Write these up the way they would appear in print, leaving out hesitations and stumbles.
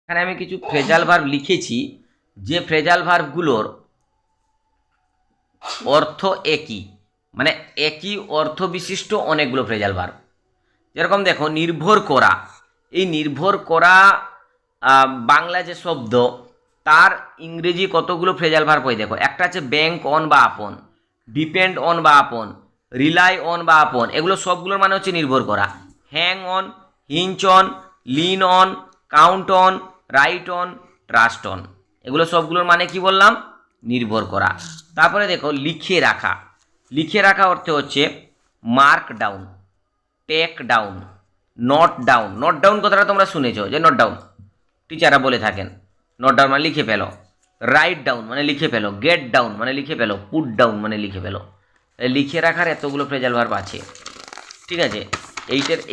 এখানে আমি কিছু ফ্রেজাল ভার্ব লিখেছি, যে ফ্রেজাল ভার্বগুলোর অর্থ একই, মানে একই অর্থ বিশিষ্ট অনেকগুলো ফ্রেজাল ভার্ব। যেরকম দেখো, নির্ভর করা। এই নির্ভর করা বাংলা যে শব্দ, তার ইংরেজি কতগুলো ফ্রেজাল ভার্ব হয় দেখো। একটা আছে ব্যাংক অন বা আপন, ডিপেন্ড অন বা আপন, রিলাই অন বা আপন। এগুলো সবগুলোর মানে হচ্ছে নির্ভর করা। Hang on, hinge on, lean on, count on, right on, trust on. এগুলো সবগুলোর মানে কি বললাম? নির্ভর করা। তারপরে দেখো, লিখে রাখা। লিখে রাখা অর্থে হচ্ছে mark down, take down, note down. Note down কথাটা তোমরা শুনেছো, যে নোট ডাউন টিচাররা বলে থাকেন। নোট ডাউন মানে লিখে ফেলো। রাইট ডাউন মানে লিখে ফেলো। গেট ডাউন মানে লিখে ফেলো। পুট ডাউন মানে লিখে ফেলো। লিখে রাখার এতগুলো ফ্রেজাল ভার্ব আছে, ঠিক আছে?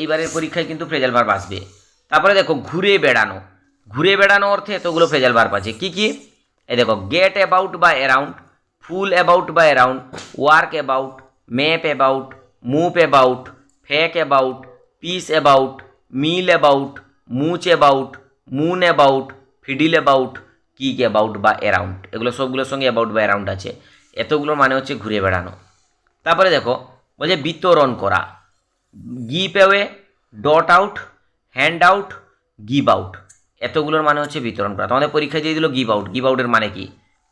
এইবারের পরীক্ষায় কিন্তু ফ্রেজাল ভার্ব আসবে। তারপরে দেখো, ঘুরে বেড়ানো। ঘুরে বেড়ানো অর্থে এতগুলো ফ্রেজাল ভার্ব আছে। কি কি? এই দেখো, গেট অ্যাবাউট বা অ্যারাউন্ড, ফুল অ্যাবাউট বা around, work about, map about, move about, fake about, piece about, mill about, muck about, moon about, fiddle about, kick about বা অ্যারাউন্ড। এগুলো সবগুলোর সঙ্গে অ্যাবাউট বা অ্যারাউন্ড আছে। এতগুলোর মানে হচ্ছে ঘুরে বেড়ানো। তারপরে দেখো, বলছে বিতরণ করা। Give away, dot out, hand out, give out. এতগুলোর মানে হচ্ছে বিতরণ করা। তোমাদের পরীক্ষায় দিয়ে দিল গিভ আউট। গিভ আউটের মানে কি?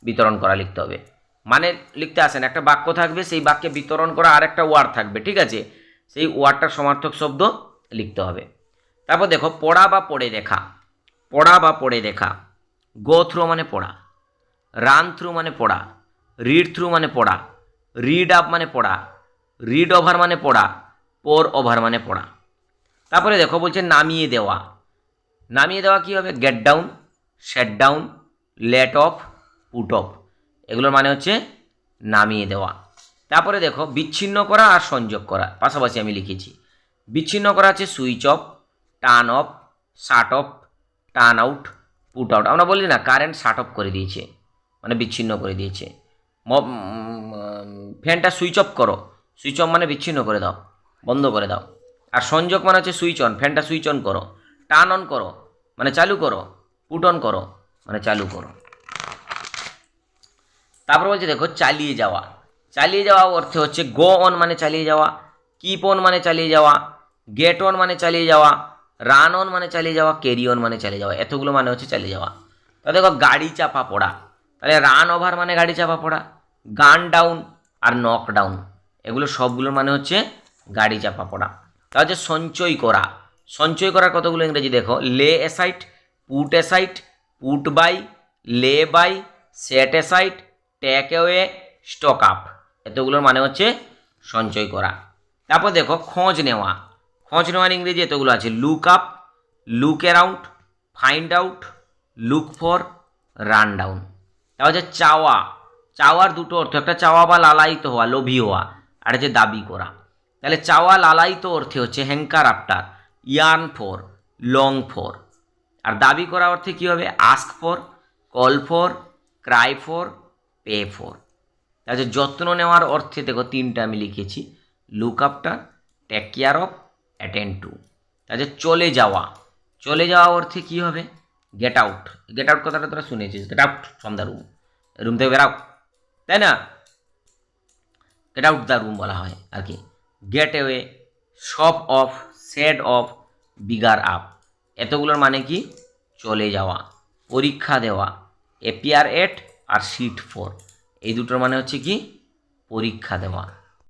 বিতরণ করা লিখতে হবে। মানে লিখতে আসেন, একটা বাক্য থাকবে, সেই বাক্যে বিতরণ করা আর একটা ওয়ার্ড থাকবে, ঠিক আছে? সেই ওয়ার্ডটার সমার্থক শব্দ লিখতে হবে। তারপর দেখো, পড়া বা পড়ে দেখা। পড়া বা পড়ে দেখা। গো থ্রু মানে পড়া, রান থ্রু মানে পড়া, রিড থ্রু মানে পড়া, রিড আপ মানে পড়া, রিড ওভার মানে পড়া, পোর ওভার মানে পড়া। তারপরে দেখো, বলছে নামিয়ে দেওয়া। নামিয়ে দেওয়া কী হবে? Get down, set down, let off, put off. এগুলোর মানে হচ্ছে নামিয়ে দেওয়া। তারপরে দেখো, বিচ্ছিন্ন করা আর সংযোগ করা পাশাপাশি আমি লিখেছি। বিচ্ছিন্ন করা আছে switch off, turn off, shut of, turn out, put out. আমরা বলি না, কারেন্ট শাট অফ করে দিয়েছে, মানে বিচ্ছিন্ন করে দিয়েছে। ফ্যানটা সুইচ অফ করো। সুইচ অফ মানে বিচ্ছিন্ন করে দাও, বন্ধ করে দাও। আর সংযোগ মানে হচ্ছে সুইচ অন, ফ্যানটা সুইচ অন করো। টার্ন অন করো মানে চালু করো। পুট অন করো মানে চালু করো। তারপর বলছে দেখো, চালিয়ে যাওয়া। চালিয়ে যাওয়া অর্থে হচ্ছে গো অন মানে চালিয়ে যাওয়া, কিপ অন মানে চালিয়ে যাওয়া, গেট অন মানে চালিয়ে যাওয়া, রান অন মানে চালিয়ে যাওয়া, ক্যারি অন মানে চালিয়ে যাওয়া। এতগুলো মানে হচ্ছে চালিয়ে যাওয়া। তা দেখো, গাড়ি চাপা পড়া। তাহলে রান ওভার মানে গাড়ি চাপা পড়া, গান ডাউন আর নক ডাউন, এগুলো সবগুলোর মানে হচ্ছে গাড়ি চাপা পড়া। তা হচ্ছে সঞ্চয় করা। সঞ্চয় করার কতগুলো ইংরেজি দেখো। Lay aside, put aside, put by, lay by, set aside, take away, stock up. এতগুলোর মানে হচ্ছে সঞ্চয় করা। তারপর দেখো, খোঁজ নেওয়া। খোঁজ নেওয়ার ইংরেজি এতগুলো আছে। Look up, look around, find out, look for, run down. তা হচ্ছে চাওয়া। চাওয়ার দুটো অর্থ, একটা চাওয়া বা লালায়িত হওয়া, লোভী হওয়া, আর হচ্ছে দাবি করা। তাহলে চাওয়া লালায়িত অর্থে হচ্ছে hanker after, yearn for, long for. আর দাবি করা অর্থে কী হবে? Ask for, call for, cry for, pay for. তাহলে যত্ন নেওয়ার অর্থে দেখো তিনটা আমি লিখেছি। Look after, take care of, attend to. তাহলে চলে যাওয়া। চলে যাওয়া অর্থে কী হবে? Get out. গেট আউট কথাটা তোরা শুনেছিস, get out from the room, room থেকে বেরাও, তাই না? গেট আউট দ্য রুম বলা হয় আর কি। Get away, shop off, sod off, bugger up. এতগুলোর মানে কি? চলে যাওয়া। পরীক্ষা দেওয়া, appear at or sit for, এই দুটোর মানে হচ্ছে কি? পরীক্ষা দেওয়া।